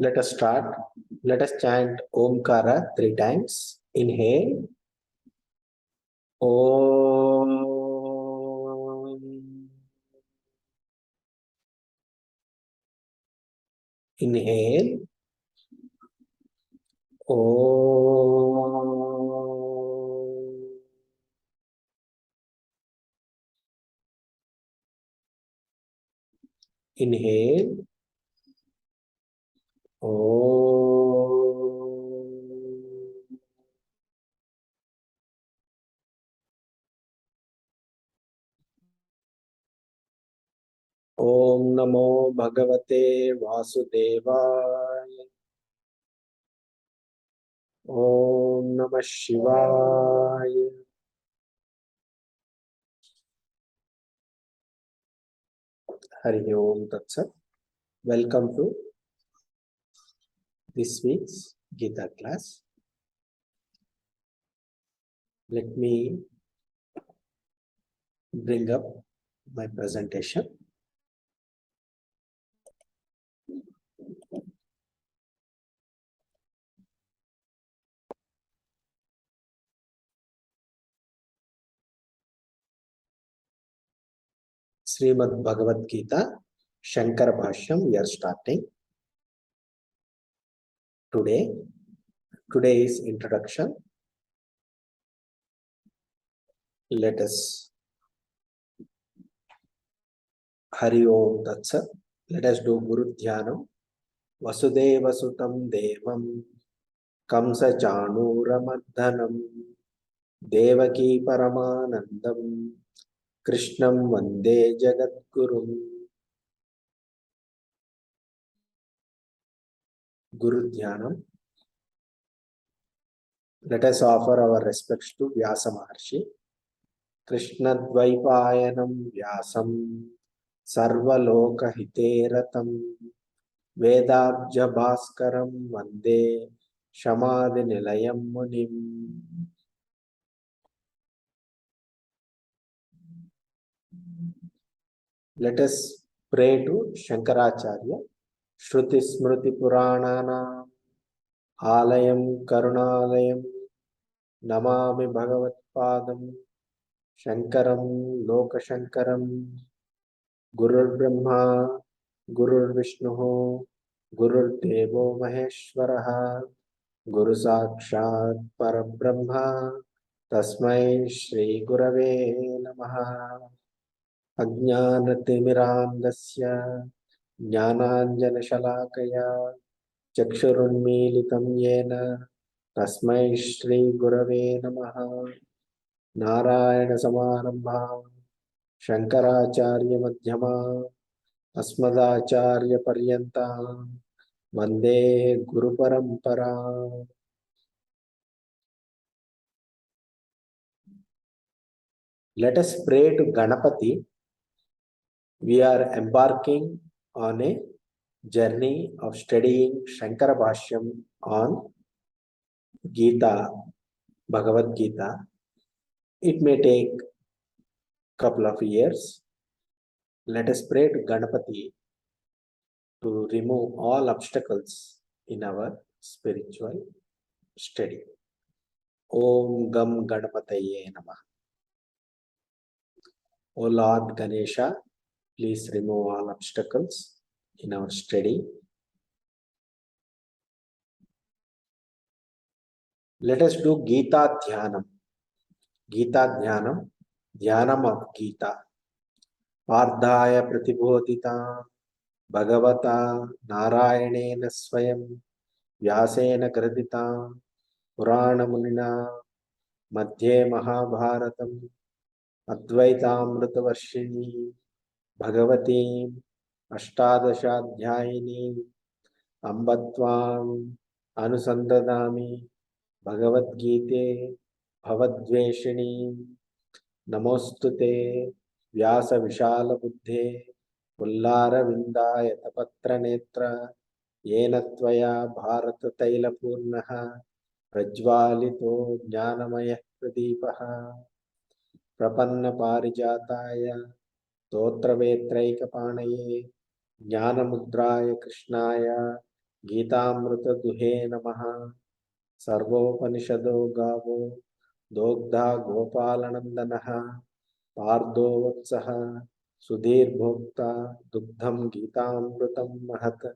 Let us start. Let us chant Omkara 3 times. Inhale. Om. Inhale. Om. Inhale. Om. Om Namo Bhagavate Vasudevaya. Om Namah Shivaya. Hari Om Tat Sat. Welcome to this week's Gita class. Let me bring up my presentation. Srimad Bhagavad-Gita, Shankara Bhashyam, we are starting today. Today is introduction. Let us Hari Om Tat Sat. Let us do Guru Dhyanam. Vasudeva Sutam Devam Kamsa Chanuramadhanam Devaki Paramanandam Krishnam Vande Jagadgurum. Guru Dhyanam. Let us offer our respects to Vyasa Maharshi. Krishna Dvaipayanam Vyasam Sarvaloka Hiteratam Vedabja Bhaskaram Vande Shamadhi Nilayam Munim. Let us pray to Shankaracharya. Shruti Smriti Puranana Alayam Karunalayam Namami Bhagavat Padam Shankaram Lokashankaram Gurur Brahma Gurur Vishnu Gurur Devo Maheshwaraha Guru Sakshat Parabrahma Tasmai Shri Gurave Namaha. Ajnanatirmirandasya Jnananjana Shalakaya Chakshurunmilitam Yena Tasmai Shri Gurave Namaha. Narayana Samarambha Shankaracharya Madhyama Asmadacharya Paryanta Vande Guru Parampara. Let us pray to Ganapati. We are embarking on a journey of studying Shankara Bhashyam on Gita, Bhagavad-Gita. It may take couple of years. Let us pray to Ganapati to remove all obstacles in our spiritual study. Om Gam Ganapataye Namah. O Lord Ganesha, please remove all obstacles in our study. Let us do Gita Dhyanam. Gita Dhyanam, Dhyanam of Gita. Pardhaya Pratibodhita Bhagavata Narayanena Swayam Vyasena Gradita Purana Munina Madhye Mahabharatam Advaitamrita Varshini Bhagavati Ashtadashadhyayini Ambatvam Anusandadami Bhagavad-Gita Bhavadveshini Namostute Vyasa Vishala Buddhe Ullara Vindaya Tapatra Netra Yena Tvaya Bharata Taila Purnaha Prajvalito Jnanamaya Pradipaha Prapanna Parijataya Totra Vetraika Panaye Jnanamudraya Krishnaya Gītāmrita duhe namaha. Sarvopanishado gavo dogdha gopalanandanaha pardo vatsaha sudhir bhokta dugdham Gītāmritam mahat.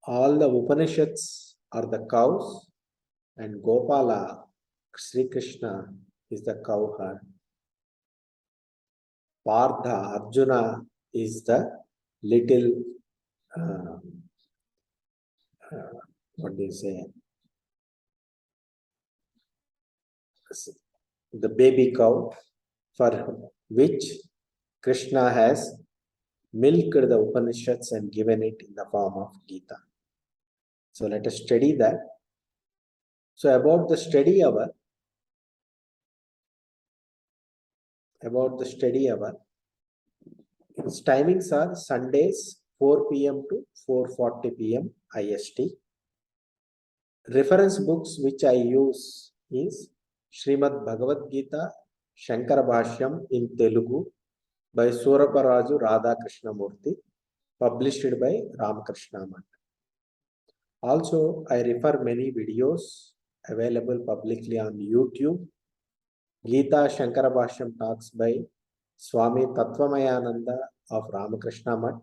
All the Upanishads are the cows, and Gopala, Sri Krishna, is the cowherd. Partha, Arjuna, is the little, what do you say, the baby cow, for which Krishna has milked the Upanishads and given it in the form of Gita. So let us study that. So about the study hour, its timings are Sundays 4 p.m. to 4:40 p.m. IST. Reference books which I use is Srimad Bhagavad-Gita, Shankara Bhashyam in Telugu by Suraparaju Radha Krishnamurti, published by Ramakrishna Math. Also, I refer many videos available publicly on YouTube. Gita Shankara Bhashyam talks by Swami Tattvamayananda of Ramakrishna Math.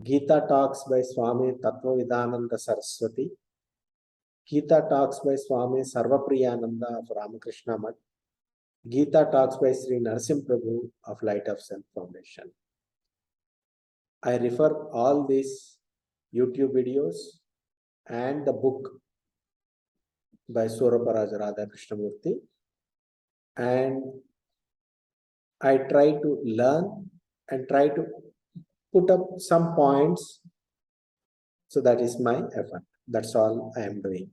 Gita talks by Swami Tattvavidananda Saraswati. Gita talks by Swami Sarvapriyananda of Ramakrishna Math. Gita talks by Sri Narasim Prabhu of Light of Self Foundation. I refer all these YouTube videos and the book by Suraparaj Radha Krishnamurti, and I try to learn and try to put up some points. So that is my effort. That's all I am doing.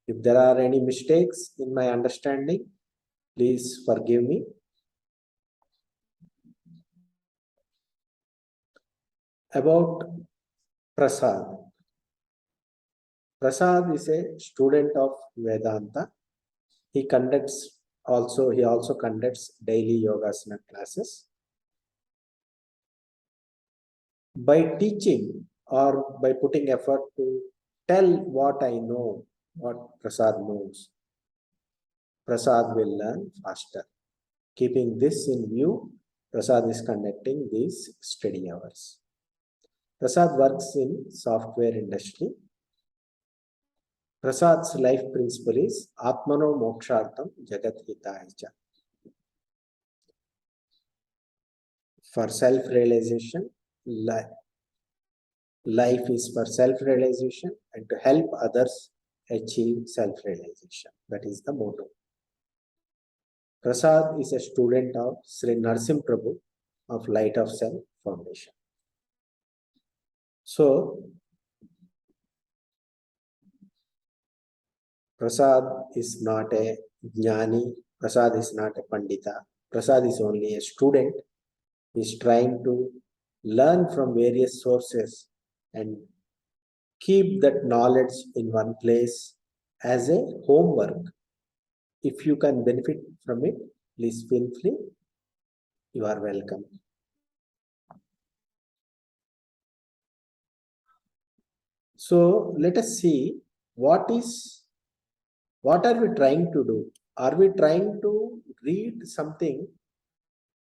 If there are any mistakes in my understanding, please forgive me. About Prasad. Prasad is a student of Vedanta. He also conducts daily yogasana classes. By teaching or by putting effort to tell what I know, what Prasad knows, Prasad will learn faster. Keeping this in view, Prasad is conducting these study hours. Prasad works in software industry. Prasad's life principle is Atmano Mokshartham Jagat Hitaya. For self-realization, life is for self-realization and to help others achieve self-realization. That is the motto. Prasad is a student of Sri Narasim Prabhu of Light of Self Foundation. So, Prasad is not a jnani, Prasad is not a pandita, Prasad is only a student. He is trying to learn from various sources and keep that knowledge in one place as a homework. If you can benefit from it, please feel free. You are welcome. So let us see what are we trying to do? Are we trying to read something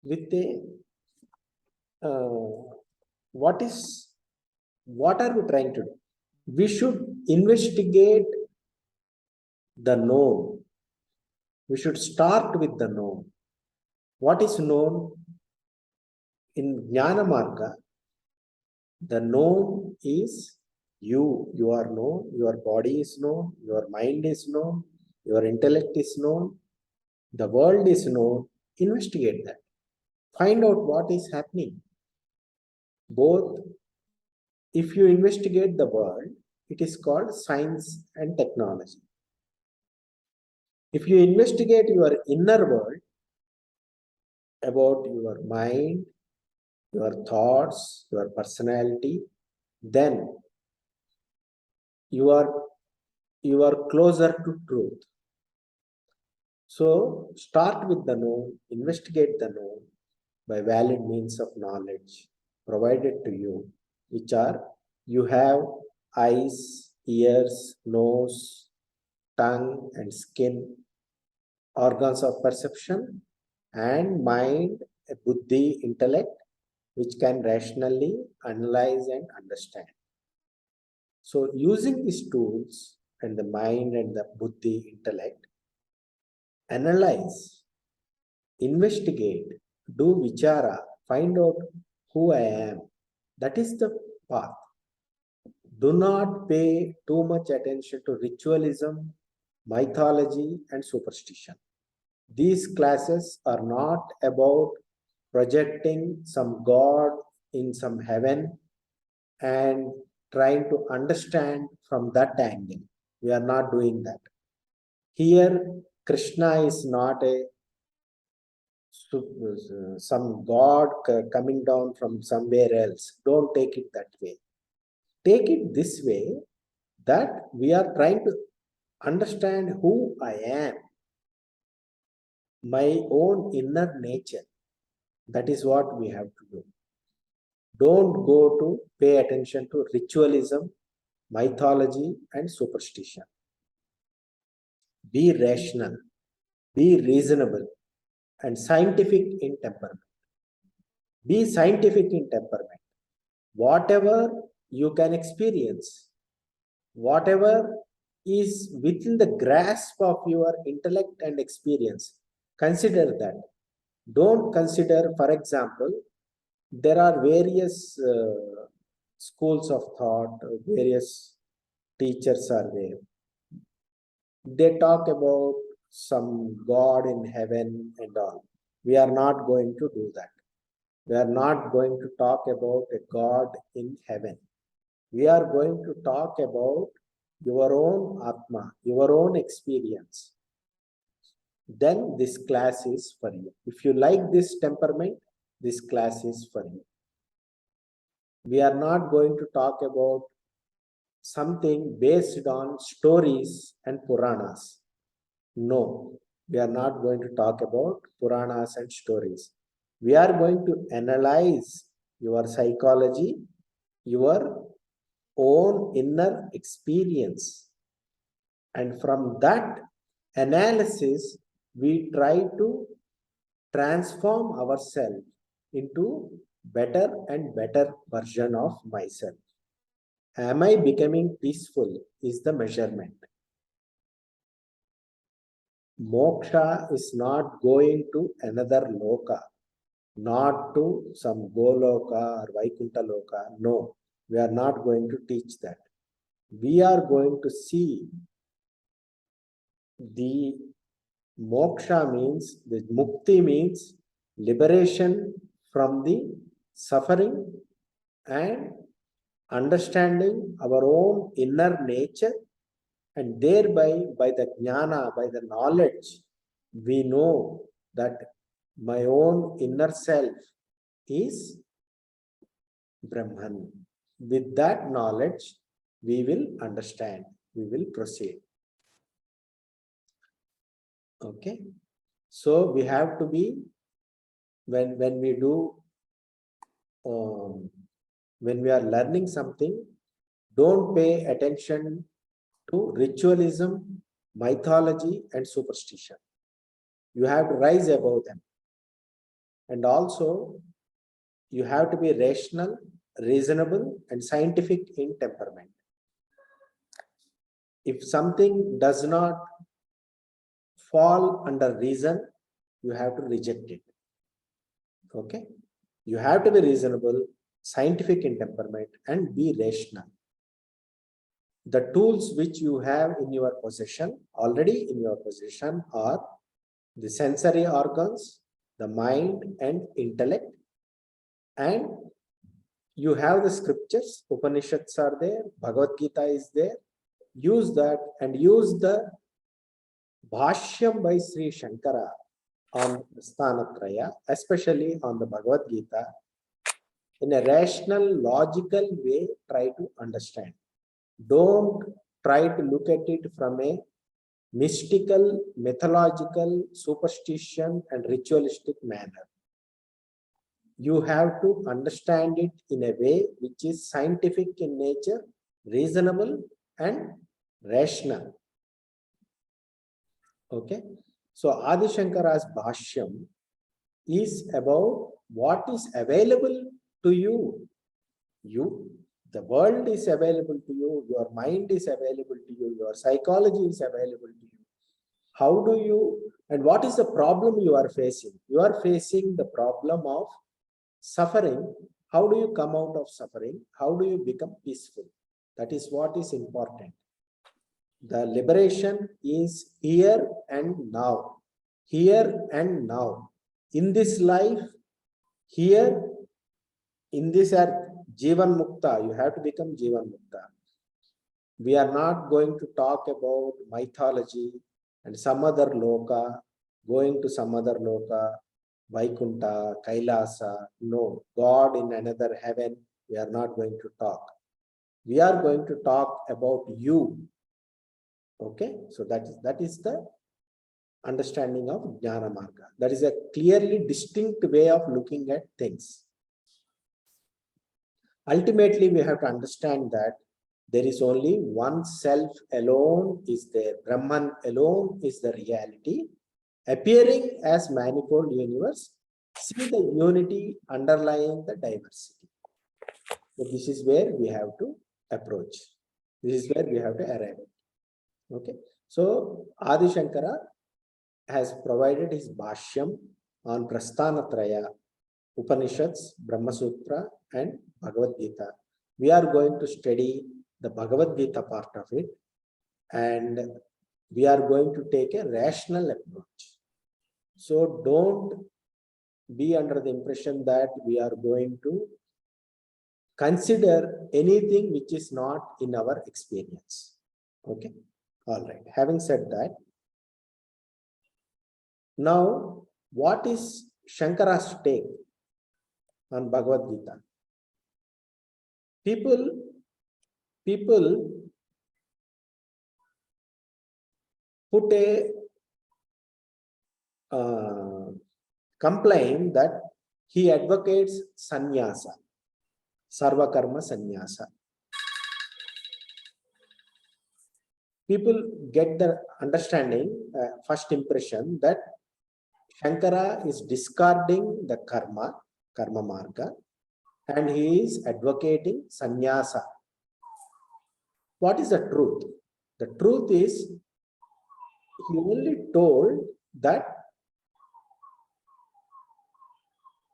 with a what are we trying to do? We should investigate the known. We should start with the known. What is known? In Jnana Marga, the known is you. You are known, your body is known, your mind is known, your intellect is known, the world is known. Investigate that. Find out what is happening. Both, if you investigate the world, it is called science and technology. If you investigate your inner world, about your mind, your thoughts, your personality, then you are closer to truth. So start with the known, investigate the known by valid means of knowledge provided to you. which are you have eyes, ears, nose, tongue, and skin, organs of perception, and mind, a buddhi, intellect, which can rationally analyze and understand. So, using these tools and the mind and the buddhi, intellect, analyze, investigate, do vichara, find out who I am. That is the path. Do not pay too much attention to ritualism, mythology, and superstition. These classes are not about projecting some god in some heaven and trying to understand from that angle. We are not doing that. Here, Krishna is not some god coming down from somewhere else. Don't take it that way. Take it this way, that we are trying to understand who I am, my own inner nature. That is what we have to do. Don't go to pay attention to ritualism, mythology, and superstition. Be rational, be reasonable, and scientific in temperament. Be scientific in temperament. Whatever you can experience, whatever is within the grasp of your intellect and experience, consider that. Don't consider, for example, there are various schools of thought, various teachers are there. They talk about some God in heaven and all. We are not going to do that. We are not going to talk about a God in heaven. We are going to talk about your own Atma, your own experience. Then this class is for you. If you like this temperament, this class is for you. We are not going to talk about something based on stories and Puranas. No, we are not going to talk about Puranas and stories. We are going to analyze your psychology, your own inner experience. And from that analysis, we try to transform ourselves into better and better version of myself. Am I becoming peaceful is the measurement. Moksha is not going to another loka, not to some Goloka or Vaikuntha loka. No, we are not going to teach that. We are going to see the moksha means, the mukti means liberation from the suffering and understanding our own inner nature, and thereby by the jnana, by the knowledge, we know that my own inner self is Brahman. With that knowledge, we will understand, we will proceed. Okay, so we have to be, when we do when we are learning something, don't pay attention to ritualism, mythology, and superstition. You have to rise above them. And also, you have to be rational, reasonable, and scientific in temperament. If something does not fall under reason, you have to reject it. Okay? You have to be reasonable, scientific in temperament, and be rational. The tools which you have in your possession, already in your possession, are the sensory organs, the mind and intellect, and you have the scriptures, Upanishads are there, Bhagavad-Gita is there. Use that and use the Bhashyam by Sri Shankara on Sthanatraya, especially on the Bhagavad-Gita, in a rational, logical way, try to understand. Don't try to look at it from a mystical, mythological, superstition, and ritualistic manner. You have to understand it in a way which is scientific in nature, reasonable and rational. Okay. So Adi Shankara's Bhashyam is about what is available to you. The world is available to you, your mind is available to you, your psychology is available to you. How do you, and what is the problem you are facing? You are facing the problem of suffering. How do you come out of suffering? How do you become peaceful? That is what is important. The liberation is here and now. Here and now. In this life, here, in this earth, Jivan Mukta, you have to become Jivan Mukta. We are not going to talk about mythology and some other loka, going to some other loka, Vaikunta, Kailasa. No, God in another heaven, we are not going to talk. We are going to talk about you. Okay, so that is the understanding of Jnana Marga. That is a clearly distinct way of looking at things. Ultimately, we have to understand that there is only one self alone is there. Brahman alone is the reality, appearing as manifold universe. See the unity underlying the diversity. So this is where we have to approach. This is where we have to arrive. Okay. So Adi Shankara has provided his Bhashyam on Prasthanatraya, Upanishads, Brahma Sutra and Bhagavad-Gita. We are going to study the Bhagavad-Gita part of it, and we are going to take a rational approach. So don't be under the impression that we are going to consider anything which is not in our experience. Okay. All right. Having said that, now what is Shankara's take on Bhagavad-Gita? People put a complaint that he advocates sannyasa, sarva karma sannyasa. People get the understanding, first impression, that Shankara is discarding the karma marga, and he is advocating sannyasa. What is the truth? The truth is, he only told that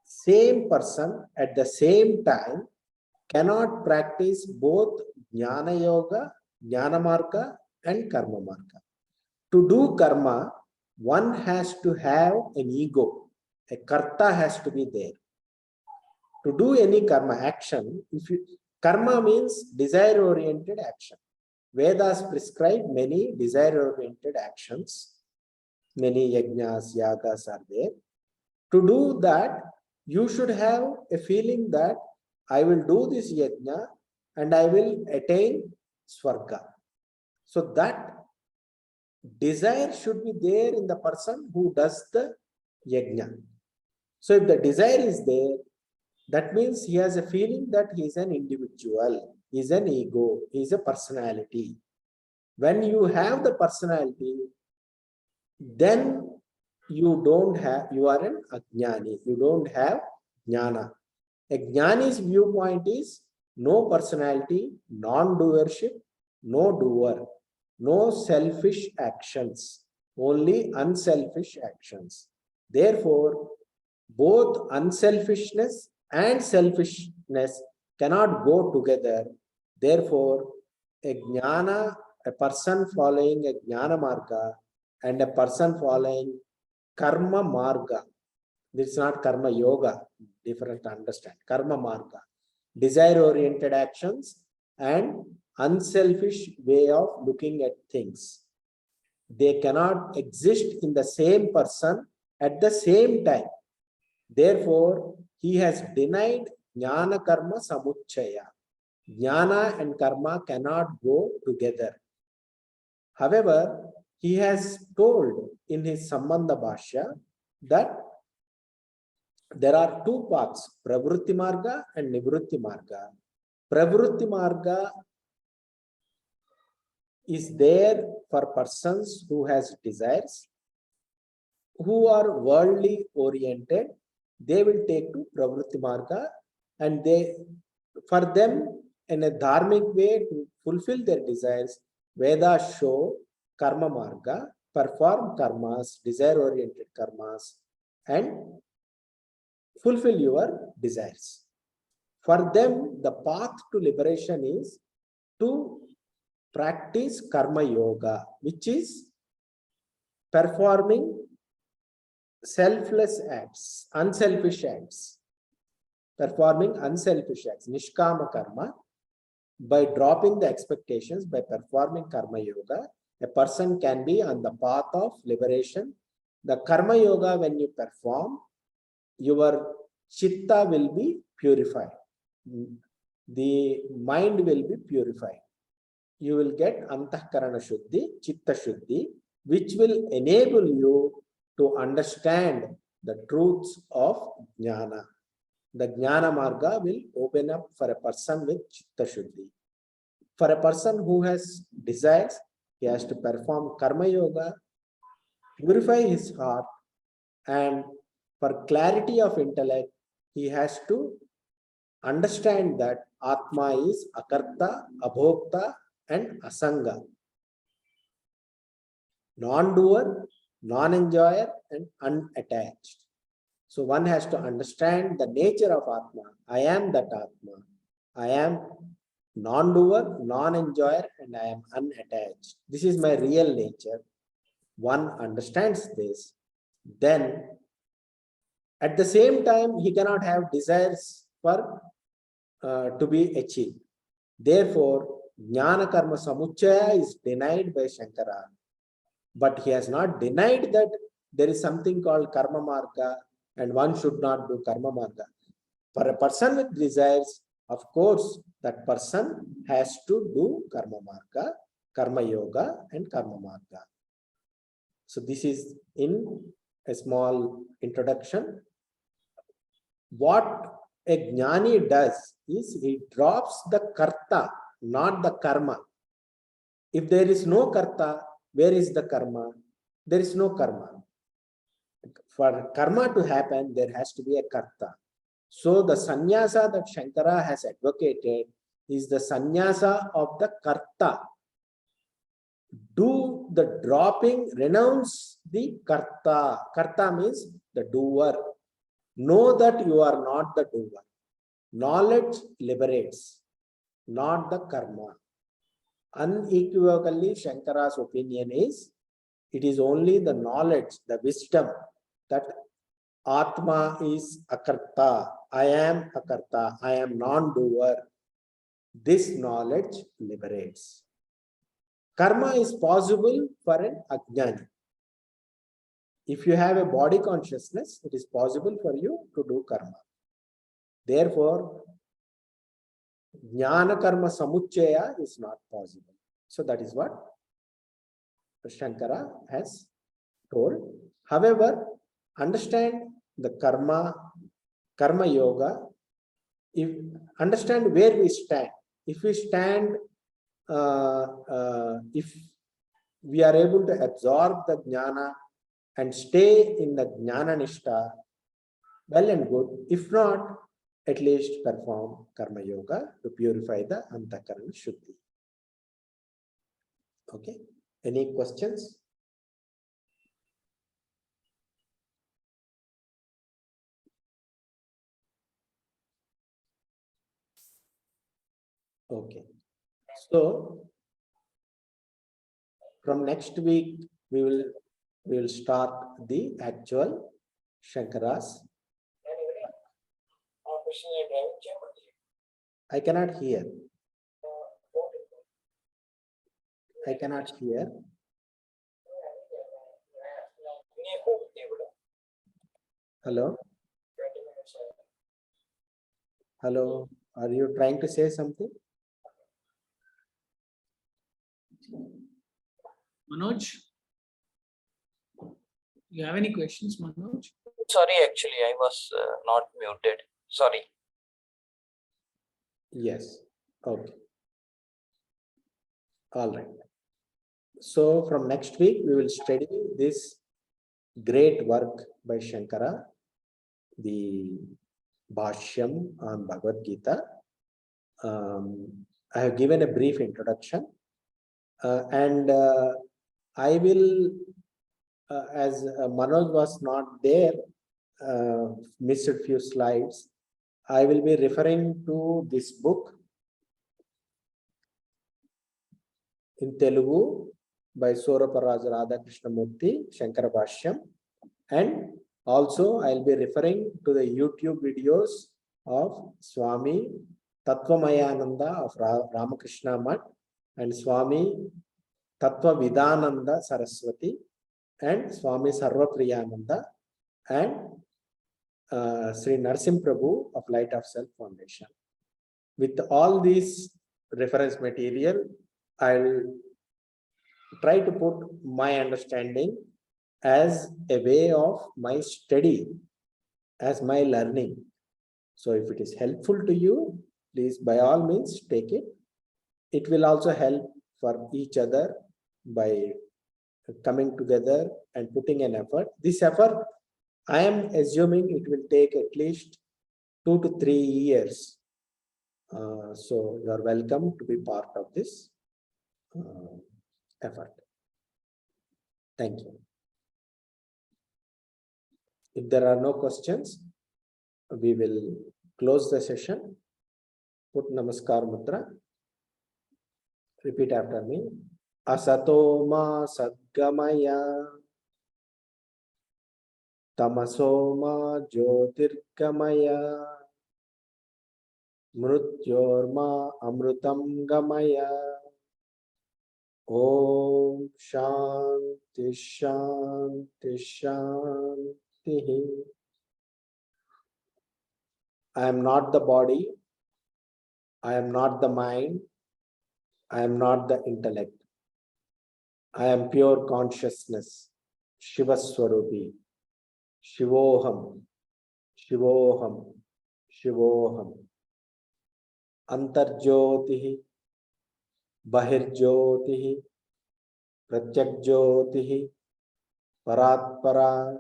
same person at the same time cannot practice both jnana yoga, jnana marga and karma marga. To do karma, one has to have an ego. A karta has to be there. To do any karma action, karma means desire-oriented action. Vedas prescribe many desire-oriented actions. Many yajnas, yagas are there. To do that, you should have a feeling that I will do this yajna and I will attain swarga. So that desire should be there in the person who does the yajna. So if the desire is there, that means he has a feeling that he is an individual, he is an ego, he is a personality. When you have the personality, then you are an ajnani, you don't have jnana. A jnani's viewpoint is no personality, non-doership, no doer, no selfish actions, only unselfish actions. Therefore, both unselfishness and selfishness cannot go together. Therefore, a person following a jnana marga and a person following karma marga, this is not karma yoga, different to understand. Karma marga, desire-oriented actions and unselfish way of looking at things. They cannot exist in the same person at the same time. Therefore, he has denied jnana karma samuchchaya. Jnana and karma cannot go together. However, he has told in his Sambandha Bhashya that there are two paths, Pravritti Marga and Nivritti Marga. Pravritti Marga is there for persons who has desires, who are worldly oriented. They will take to Pravritti Marga, and for them in a dharmic way to fulfill their desires, Vedas show Karma Marga, perform karmas, desire oriented karmas, and fulfill your desires. For them, the path to liberation is to practice karma yoga, which is performing selfless acts, unselfish acts, performing unselfish acts, nishkama karma. By dropping the expectations, by performing karma yoga, a person can be on the path of liberation. The karma yoga, when you perform, your chitta will be purified. The mind will be purified. You will get antahkarana shuddhi, chitta shuddhi, which will enable you to understand the truths of jnana. The jnana marga will open up for a person with chitta shuddhi. For a person who has desires, he has to perform karma yoga, purify his heart, and for clarity of intellect, he has to understand that Atma is akarta, abhokta, and asanga. Non-doer, non-enjoyer, and unattached. So one has to understand the nature of Atma. I am that Atma. I am non-doer, non-enjoyer, and I am unattached. This is my real nature. One understands this, then at the same time, he cannot have desires for to be achieved. Therefore, Jnana Karma Samuchaya is denied by Shankara. But he has not denied that there is something called Karma Marga and one should not do Karma Marga. For a person with desires, of course, that person has to do Karma Marga, Karma Yoga, and Karma Marga. So this is in a small introduction. What a jnani does is he drops the karta, not the karma. If there is no karta, where is the karma? There is no karma. For karma to happen, there has to be a karta. So the sannyasa that Shankara has advocated is the sannyasa of the karta. Do the dropping, renounce the karta. Karta means the doer. Know that you are not the doer. Knowledge liberates, not the karma. Unequivocally, Shankara's opinion is, it is only the knowledge, the wisdom that Atma is akarta, I am akarta, I am non-doer. This knowledge liberates. Karma is possible for an ajnani. If you have a body consciousness, it is possible for you to do karma. Therefore, jnana karma samuchaya is not possible. So that is what Shankara has told. However, understand the karma yoga. If understand where we stand. If we stand, if we are able to absorb the jnana and stay in the jnana nishta, well and good. If not, at least perform karma yoga to purify the antakarana shuddhi. Okay. Any questions? Okay. So from next week we will start the actual Shankara's. I cannot hear. I cannot hear. Hello? Hello? Are you trying to say something? Manoj? You have any questions, Manoj? Sorry, actually, I was not muted. Sorry. Yes. Okay. All right. So from next week, we will study this great work by Shankara, the Bhashyam on Bhagavad-Gita. I have given a brief introduction, and I will, as Manoj was not there, missed a few slides. I will be referring to this book in Telugu by Soraparaj Radhakrishnamurthy, Shankara Bhashyam, and also I'll be referring to the YouTube videos of Swami Tattvamayananda of Ramakrishna Math and Swami Tattva Vidananda Saraswati and Swami Sarvapriyananda and Sri Narsim Prabhu of Light of Self Foundation. With all these reference material, I'll try to put my understanding as a way of my study, as my learning. So if it is helpful to you, please by all means take it. It will also help for each other by coming together and putting an effort. This effort, I am assuming it will take at least 2 to 3 years. So you are welcome to be part of this effort. Thank you. If there are no questions, we will close the session. Put Namaskar Mudra. Repeat after me. Asatoma Sadgamaya Tamasoma Jyotirgamaya Mrutyorma Amrutam Gamaya. Om Shanti Shanti Shanti. I am not the body. I am not the mind. I am not the intellect. I am pure consciousness. Shiva Swarupi. Shivoham. Shivoham. Shivoham. Antarjyotihi. Bahirjyotihi. Pratyakjyotihi. Paratpara.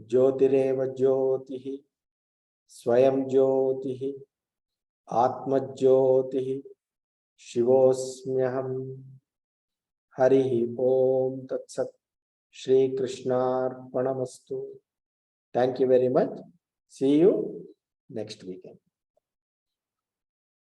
Jyotireva Jyotihi. Swayam Jyotihi. Atma Jyotihi. Shivosmyaham. Harihi Om Tat Sat. Shri Krishnarpanamastu. Thank you very much. See you next weekend.